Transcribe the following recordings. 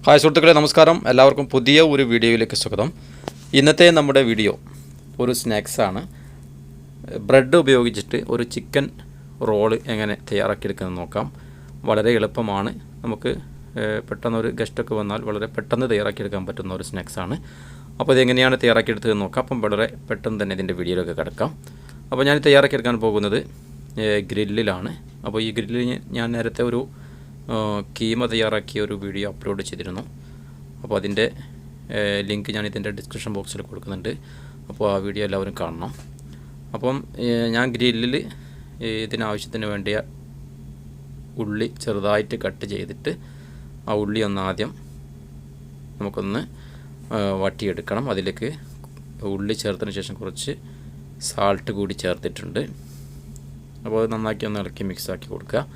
Hi സുഹൃത്തുക്കളെ, നമസ്കാരം. എല്ലാവർക്കും പുതിയ ഒരു വീഡിയോയിലേക്ക് സ്വാഗതം. ഇന്നത്തെ നമ്മുടെ വീഡിയോ ഒരു സ്നാക്സാണ്. ബ്രെഡ് ഉപയോഗിച്ചിട്ട് ഒരു ചിക്കൻ റോള് എങ്ങനെ തയ്യാറാക്കിയെടുക്കുന്നത് നോക്കാം. വളരെ എളുപ്പമാണ്. നമുക്ക് പെട്ടെന്നൊരു ഗസ്റ്റൊക്കെ വന്നാൽ വളരെ പെട്ടെന്ന് തയ്യാറാക്കിയെടുക്കാൻ പറ്റുന്ന ഒരു സ്നാക്സാണ്. അപ്പോൾ ഇതെങ്ങനെയാണ് തയ്യാറാക്കിയെടുത്തത് നോക്കാം. അപ്പം വളരെ പെട്ടെന്ന് തന്നെ ഇതിൻ്റെ വീഡിയോയിലൊക്കെ കിടക്കാം. അപ്പോൾ ഞാൻ തയ്യാറാക്കിയെടുക്കാൻ പോകുന്നത് ഗ്രില്ലിലാണ്. അപ്പോൾ ഈ ഗ്രില്ലിൽ ഞാൻ നേരത്തെ ഒരു കീമ തയ്യാറാക്കിയ ഒരു വീഡിയോ അപ്ലോഡ് ചെയ്തിരുന്നു. അപ്പോൾ അതിൻ്റെ ലിങ്ക് ഞാൻ ഇതിൻ്റെ ഡിസ്ക്രിപ്ഷൻ ബോക്സിൽ കൊടുക്കുന്നുണ്ട്. അപ്പോൾ ആ വീഡിയോ എല്ലാവരും കാണണം. അപ്പം ഞാൻ ഗ്രില്ലിൽ ഇതിനാവശ്യത്തിന് വേണ്ടിയ ഉള്ളി ചെറുതായിട്ട് കട്ട് ചെയ്തിട്ട് ആ ഉള്ളി ഒന്ന് ആദ്യം നമുക്കൊന്ന് വട്ടിയെടുക്കണം. അതിലേക്ക് ഉള്ളി ചേർത്തതിന് ശേഷം കുറച്ച് സാൾട്ട് കൂടി ചേർത്തിട്ടുണ്ട്. അപ്പോൾ അത് നന്നാക്കി ഒന്ന് ഇളക്കി മിക്സാക്കി കൊടുക്കുക.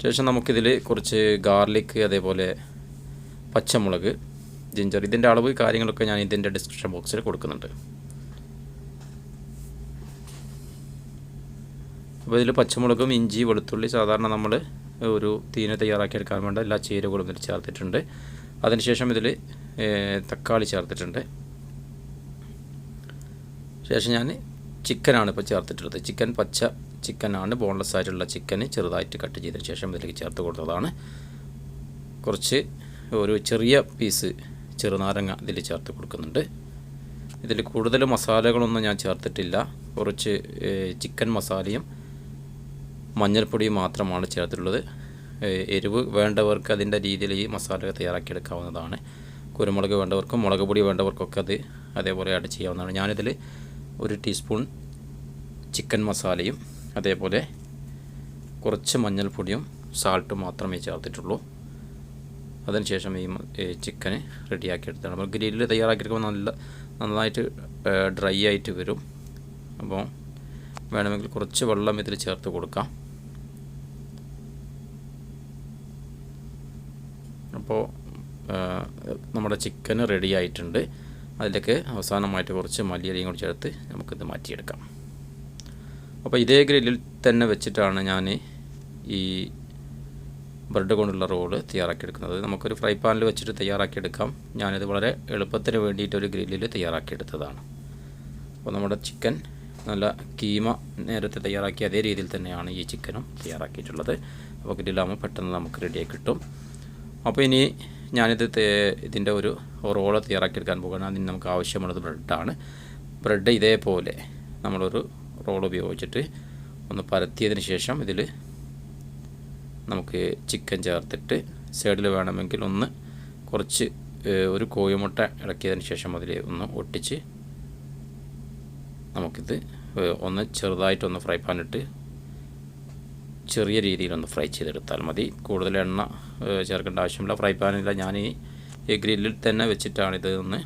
ശേഷം നമുക്കിതിൽ കുറച്ച് ഗാർലിക്, അതേപോലെ പച്ചമുളക്, ജിഞ്ചർ, ഇതിൻ്റെ അളവ് കാര്യങ്ങളൊക്കെ ഞാൻ ഇതിൻ്റെ ഡിസ്ക്രിപ്ഷൻ ബോക്സിൽ കൊടുക്കുന്നുണ്ട്. അപ്പോൾ ഇതിൽ പച്ചമുളകും, ഇഞ്ചി, വെളുത്തുള്ളി, സാധാരണ നമ്മൾ ഒരു തീന തയ്യാറാക്കിയെടുക്കാൻ വേണ്ട എല്ലാ ചേരുവകളും ഇതിൽ ചേർത്തിട്ടുണ്ട്. അതിനുശേഷം ഇതിൽ തക്കാളി ചേർത്തിട്ടുണ്ട്. ശേഷം ഞാൻ ചിക്കനാണ് ഇപ്പോൾ ചേർത്തിട്ടുള്ളത്. പച്ച ചിക്കനാണ്, ബോൺലെസ് ആയിട്ടുള്ള ചിക്കന് ചെറുതായിട്ട് കട്ട് ചെയ്തതിന് ശേഷം ഇതിലേക്ക് ചേർത്ത് കൊടുത്തതാണ്. കുറച്ച് ഒരു ചെറിയ പീസ് ചെറുനാരങ്ങ ഇതിൽ ചേർത്ത് കൊടുക്കുന്നുണ്ട്. ഇതിൽ കൂടുതൽ മസാലകളൊന്നും ഞാൻ ചേർത്തിട്ടില്ല. കുറച്ച് ചിക്കൻ മസാലയും മഞ്ഞൾപ്പൊടിയും മാത്രമാണ് ചേർത്തിട്ടുള്ളത്. എരിവ് വേണ്ടവർക്ക് അതിൻ്റെ രീതിയിൽ ഈ മസാല തയ്യാറാക്കിയെടുക്കാവുന്നതാണ്. കുരുമുളക് വേണ്ടവർക്കും മുളക് പൊടി വേണ്ടവർക്കൊക്കെ അത് അതേപോലെ ആഡ് ചെയ്യാവുന്നതാണ്. ഞാനിതിൽ 1 ടീസ്പൂൺ ചിക്കൻ മസാലയും അതേപോലെ കുറച്ച് മഞ്ഞൾപ്പൊടിയും സാൾട്ടും മാത്രമേ ചേർത്തിട്ടുള്ളൂ. അതിനുശേഷം ഈ ചിക്കന് റെഡിയാക്കി എടുത്താണ്. നമ്മൾ ഗ്രില്ലിൽ തയ്യാറാക്കിയെടുക്കുമ്പോൾ നന്നായിട്ട് ഡ്രൈ ആയിട്ട് വരും. അപ്പോൾ വേണമെങ്കിൽ കുറച്ച് വെള്ളം ഇതിൽ ചേർത്ത് കൊടുക്കാം. അപ്പോൾ നമ്മുടെ ചിക്കന് റെഡി ആയിട്ടുണ്ട്. അതിലേക്ക് അവസാനമായിട്ട് കുറച്ച് മല്ലിയിലയും കൂടി ചേർത്ത് നമുക്കിത് മാറ്റിയെടുക്കാം. അപ്പോൾ ഇതേ ഗ്രില്ലിൽ തന്നെ വെച്ചിട്ടാണ് ഞാൻ ഈ ബ്രെഡ് കൊണ്ടുള്ള റോള് തയ്യാറാക്കിയെടുക്കുന്നത്. നമുക്കൊരു ഫ്രൈ പാനിൽ വെച്ചിട്ട് തയ്യാറാക്കിയെടുക്കാം. ഞാനിത് വളരെ എളുപ്പത്തിന് വേണ്ടിയിട്ടൊരു ഗ്രില്ലിൽ തയ്യാറാക്കിയെടുത്തതാണ്. അപ്പോൾ നമ്മുടെ ചിക്കൻ നല്ല കീമ നേരത്തെ തയ്യാറാക്കിയ അതേ രീതിയിൽ തന്നെയാണ് ഈ ചിക്കനും തയ്യാറാക്കിയിട്ടുള്ളത്. അപ്പോൾ ഗ്രില്ലാകുമ്പോൾ പെട്ടെന്ന് നമുക്ക് റെഡിയായി കിട്ടും. അപ്പോൾ ഇനി ഞാനിത് ഇതിൻ്റെ ഒരു റോള് തയ്യാറാക്കിയെടുക്കാൻ പോകുകയാണ്. അതിന് നമുക്ക് ആവശ്യമുള്ളത് ബ്രെഡാണ്. ബ്രെഡ് ഇതേപോലെ നമ്മളൊരു റോൾ ഉപയോഗിച്ചിട്ട് ഒന്ന് പരത്തിയതിന് ശേഷം ഇതിൽ നമുക്ക് ചിക്കൻ ചേർത്തിട്ട് സൈഡിൽ വേണമെങ്കിൽ ഒന്ന് കുറച്ച് ഒരു കോഴിമുട്ട ഇളക്കിയതിന് ശേഷം അതിൽ ഒന്ന് ഒട്ടിച്ച് നമുക്കിത് ഒന്ന് ചെറുതായിട്ടൊന്ന് ഫ്രൈ പാനിട്ട് ചെറിയ രീതിയിലൊന്ന് ഫ്രൈ ചെയ്തെടുത്താൽ മതി. കൂടുതൽ എണ്ണ ചേർക്കേണ്ട ആവശ്യമില്ല. ഫ്രൈ പാനില്ല, ഞാൻ ഈ ഗ്രില്ലിൽ തന്നെ വെച്ചിട്ടാണ് ഇത് ഒന്ന്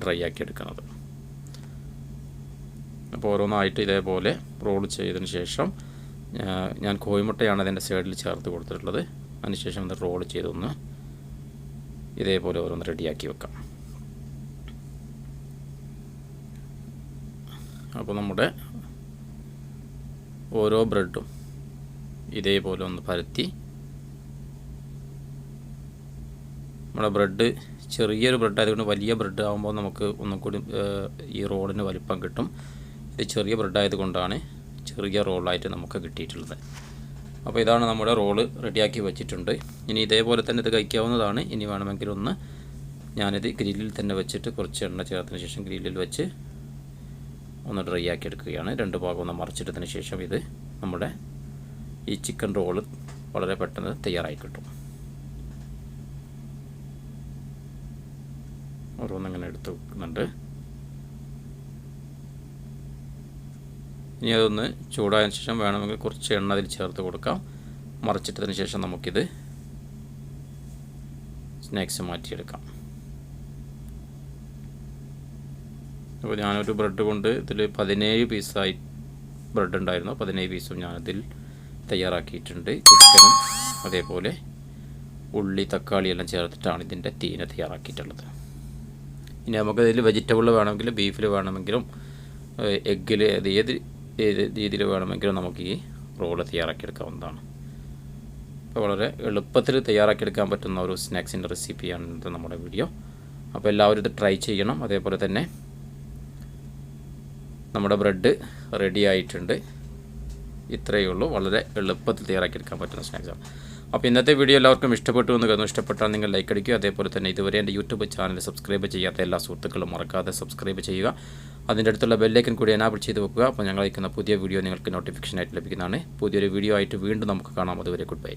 ഡ്രൈ ആക്കി എടുക്കുന്നത്. അപ്പോൾ ഓരോന്നായിട്ട് ഇതേപോലെ റോൾ ചെയ്തതിന് ശേഷം ഞാൻ കോഴിമുട്ടയാണ് അതിൻ്റെ സൈഡിൽ ചേർത്ത് കൊടുത്തിട്ടുള്ളത്. അതിനുശേഷം അത് റോൾ ചെയ്തൊന്ന് ഇതേപോലെ ഓരോന്ന് റെഡിയാക്കി വെക്കാം. അപ്പോൾ നമ്മുടെ ഓരോ ബ്രെഡും ഇതേപോലെ ഒന്ന് പരത്തി, നമ്മുടെ ബ്രെഡ് ചെറിയൊരു ബ്രെഡ് ആയതുകൊണ്ട് വലിയ ബ്രെഡ് ആകുമ്പോൾ നമുക്ക് ഒന്നും കൂടി ഈ റോളിന് വലിപ്പം കിട്ടും. ഇത് ചെറിയ ബ്രെഡ് ആയതുകൊണ്ടാണ് ചെറിയ റോളായിട്ട് നമുക്ക് കിട്ടിയിട്ടുള്ളത്. അപ്പോൾ ഇതാണ് നമ്മുടെ റോള് റെഡിയാക്കി വെച്ചിട്ടുണ്ട്. ഇനി ഇതേപോലെ തന്നെ ഇത് കഴിക്കാവുന്നതാണ്. ഇനി വേണമെങ്കിൽ ഒന്ന് ഞാനിത് ഗ്രില്ലിൽ തന്നെ വെച്ചിട്ട് കുറച്ച് എണ്ണ ചേർത്തതിന് ശേഷം ഗ്രില്ലിൽ വെച്ച് ഒന്ന് ഡ്രൈ ആക്കി എടുക്കുകയാണ്. 2 ഭാഗം ഒന്ന് മറിച്ചിട്ടതിന് ശേഷം ഇത് നമ്മുടെ ഈ ചിക്കൻ റോള് വളരെ പെട്ടെന്ന് തയ്യാറായി കിട്ടും. ഓരോന്നിങ്ങനെ എടുത്ത് വെക്കുന്നുണ്ട്. ഇനി അതൊന്ന് ചൂടായതിനു ശേഷം വേണമെങ്കിൽ കുറച്ച് എണ്ണ അതിൽ ചേർത്ത് കൊടുക്കാം. മറിച്ചിട്ടതിന് ശേഷം നമുക്കിത് സ്നാക്സ് മാറ്റിയെടുക്കാം. അപ്പോൾ ഞാനൊരു ബ്രെഡ് കൊണ്ട് ഇതിൽ 17 പീസായി ബ്രെഡ് ഉണ്ടായിരുന്നു. 17 പീസും ഞാനതിൽ തയ്യാറാക്കിയിട്ടുണ്ട്. ചിക്കനും അതേപോലെ ഉള്ളി, തക്കാളി എല്ലാം ചേർത്തിട്ടാണ് ഇതിൻ്റെ തീന തയ്യാറാക്കിയിട്ടുള്ളത്. ഇനി നമുക്കതിൽ വെജിറ്റബിൾ വേണമെങ്കിലും ബീഫിൽ വേണമെങ്കിലും എഗ്ഗിൽ ഏത് രീതിയിൽ വേണമെങ്കിലും നമുക്ക് ഈ റോള് തയ്യാറാക്കിയെടുക്കാവുന്നതാണ്. അപ്പോൾ വളരെ എളുപ്പത്തിൽ തയ്യാറാക്കിയെടുക്കാൻ പറ്റുന്ന ഒരു സ്നാക്സിൻ്റെ റെസിപ്പിയാണ് ഇന്നത്തെ നമ്മുടെ വീഡിയോ. അപ്പോൾ എല്ലാവരും ഇത് ട്രൈ ചെയ്യണം. അതേപോലെ തന്നെ നമ്മുടെ ബ്രെഡ് റെഡി ആയിട്ടുണ്ട്. ഇത്രയേ ഉള്ളൂ, വളരെ എളുപ്പത്തിൽ തയ്യാറാക്കിയെടുക്കാൻ പറ്റുന്ന സ്നാക്സാണ്. അപ്പോൾ ഇന്നത്തെ വീഡിയോ എല്ലാവർക്കും ഇഷ്ടപ്പെട്ടു എന്ന് കരുതുന്നു. ഇഷ്ടപ്പെട്ടാൽ നിങ്ങൾ ലൈക്ക് അടിക്കുക. അതേപോലെ തന്നെ ഇതുവരെ എൻ്റെ യൂട്യൂബ് ചാനൽ സബ്സ്ക്രൈബ് ചെയ്യാത്ത എല്ലാ സുഹൃത്തുക്കളും മറക്കാതെ സബ്സ്ക്രൈബ് ചെയ്യുക. അതിൻ്റെ അടുത്തുള്ള ബെല്ലൈക്കൻ കൂടി എനാബിൾ ചെയ്ത് വെക്കുക. അപ്പോൾ ഞങ്ങൾ അയക്കുന്ന പുതിയ വീഡിയോ നിങ്ങൾക്ക് നോട്ടിഫിക്കേഷനായിട്ട് ലഭിക്കുന്നതാണ്. പുതിയൊരു വീഡിയോ ആയിട്ട് വീണ്ടും നമുക്ക് കാണാം. അതുവരെ ഗുഡ് ബൈ.